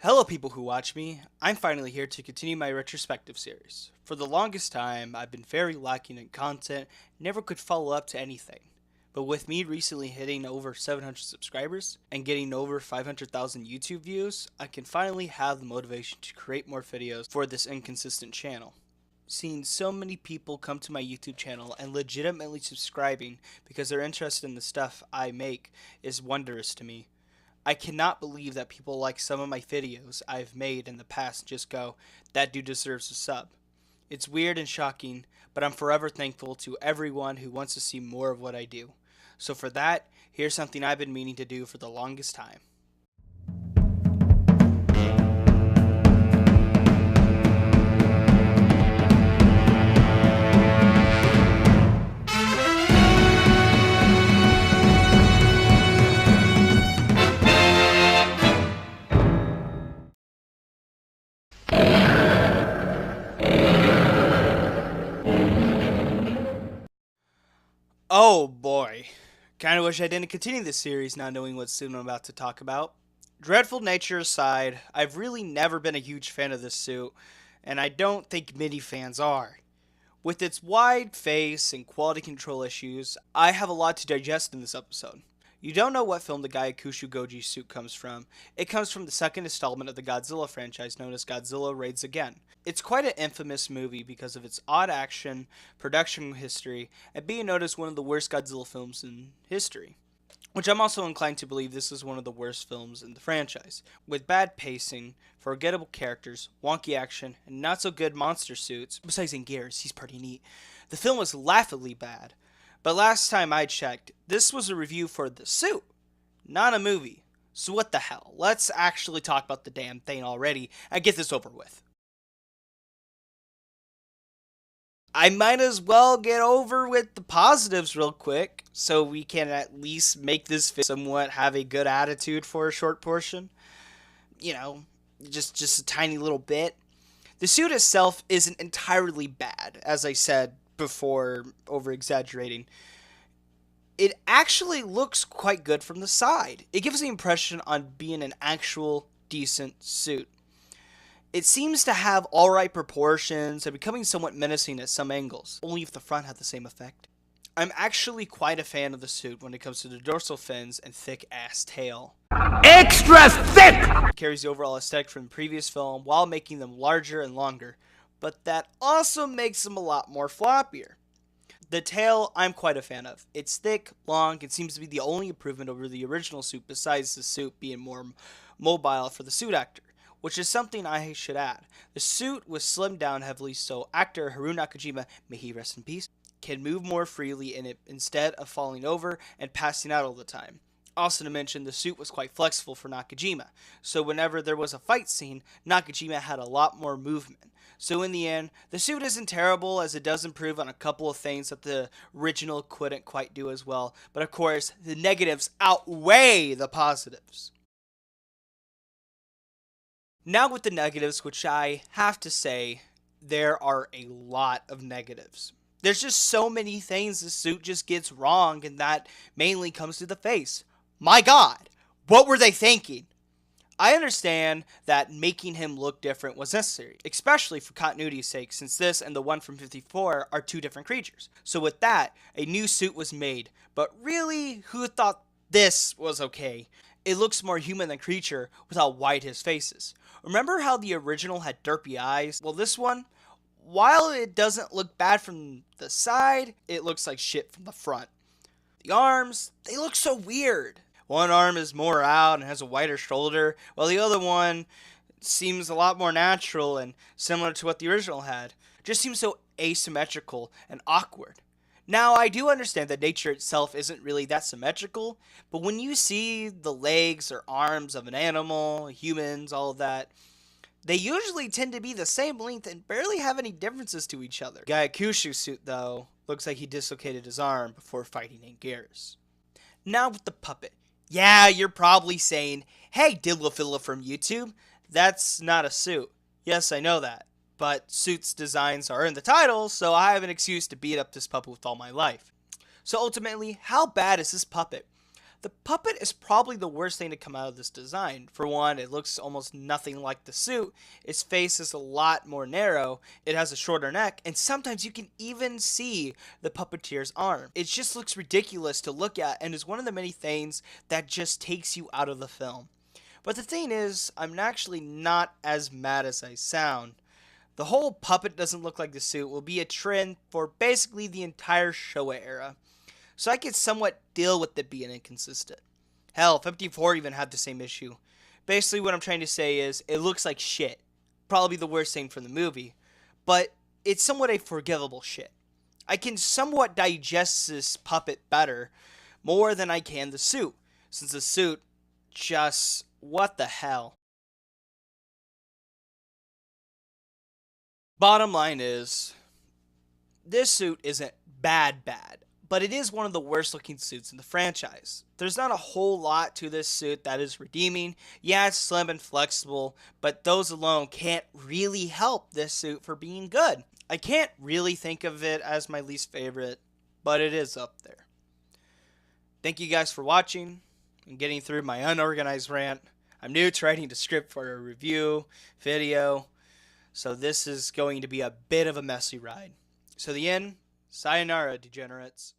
Hello, people who watch me. I'm finally here to continue my retrospective series. For the longest time, I've been very lacking in content, never could follow up to anything. But with me recently hitting over 700 subscribers and getting over 500,000 YouTube views, I can finally have the motivation to create more videos for this inconsistent channel. Seeing so many people come to my YouTube channel and legitimately subscribing because they're interested in the stuff I make is wondrous to me. I cannot believe that people like some of my videos I've made in the past and just go, that dude deserves a sub. It's weird and shocking, but I'm forever thankful to everyone who wants to see more of what I do. So for that, here's something I've been meaning to do for the longest time. Oh boy. Kinda wish I didn't continue this series not knowing what suit I'm about to talk about. Dreadful nature aside, I've really never been a huge fan of this suit, and I don't think many fans are. With its wide face and quality control issues, I have a lot to digest in this episode. You don't know what film the GyakushuGoji suit comes from. It comes from the second installment of the Godzilla franchise known as Godzilla Raids Again. It's quite an infamous movie because of its odd action, production history, and being noted as one of the worst Godzilla films in history. Which I'm also inclined to believe this is one of the worst films in the franchise, with bad pacing, forgettable characters, wonky action, and not so good monster suits. Besides Gears, he's pretty neat. The film was laughably bad, but last time I checked, this was a review for the suit, not a movie. So what the hell? Let's actually talk about the damn thing already and get this over with. I might as well get over with the positives real quick so we can at least make this somewhat have a good attitude for a short portion. You know, just a tiny little bit. The suit itself isn't entirely bad, as I said before, over exaggerating. It actually looks quite good from the side. It gives the impression on being an actual decent suit. It seems to have alright proportions and becoming somewhat menacing at some angles, only if the front had the same effect. I'm actually quite a fan of the suit when it comes to the dorsal fins and thick ass tail. Extra thick! It carries the overall aesthetic from the previous film while making them larger and longer, but that also makes them a lot more floppier. The tail, I'm quite a fan of. It's thick, long, and seems to be the only improvement over the original suit besides the suit being more mobile for the suit actor, which is something I should add. The suit was slimmed down heavily so actor Haru Nakajima, may he rest in peace, can move more freely in it instead of falling over and passing out all the time. Also to mention, the suit was quite flexible for Nakajima, so whenever there was a fight scene, Nakajima had a lot more movement. So in the end, the suit isn't terrible as it does improve on a couple of things that the original couldn't quite do as well, but of course, the negatives outweigh the positives. Now with the negatives, which I have to say, there are a lot of negatives. There's just so many things the suit just gets wrong, and that mainly comes to the face. My god, what were they thinking? I understand that making him look different was necessary, especially for continuity's sake, since this and the one from 54 are two different creatures. So with that, a new suit was made, but really, who thought this was okay? It looks more human than creature with how wide his face is. Remember how the original had derpy eyes? Well, this one, while it doesn't look bad from the side, it looks like shit from the front. The arms, they look so weird. One arm is more out and has a wider shoulder, while the other one seems a lot more natural and similar to what the original had. Just seems so asymmetrical and awkward. Now, I do understand that nature itself isn't really that symmetrical, but when you see the legs or arms of an animal, humans, all of that, they usually tend to be the same length and barely have any differences to each other. Gyakushu's suit, though, looks like he dislocated his arm before fighting in Gears. Now with the puppet. Yeah, you're probably saying, hey, Dillafilla from YouTube, that's not a suit. Yes, I know that. But suits designs are in the title, so I have an excuse to beat up this puppet with all my life. So ultimately, how bad is this puppet? The puppet is probably the worst thing to come out of this design. For one, it looks almost nothing like the suit, its face is a lot more narrow, it has a shorter neck, and sometimes you can even see the puppeteer's arm. It just looks ridiculous to look at and is one of the many things that just takes you out of the film. But the thing is, I'm actually not as mad as I sound. The whole puppet doesn't look like the suit will be a trend for basically the entire Showa era, so I could somewhat deal with it being inconsistent. Hell, 54 even had the same issue. Basically, what I'm trying to say is, it looks like shit. Probably the worst thing from the movie, but it's somewhat a forgivable shit. I can somewhat digest this puppet better, more than I can the suit, since the suit just, what the hell. Bottom line is, this suit isn't bad, but it is one of the worst looking suits in the franchise. There's not a whole lot to this suit that is redeeming. Yeah, it's slim and flexible, but those alone can't really help this suit for being good. I can't really think of it as my least favorite, but it is up there. Thank you guys for watching and getting through my unorganized rant. I'm new to writing the script for a review video, so this is going to be a bit of a messy ride. So the end, sayonara, degenerates.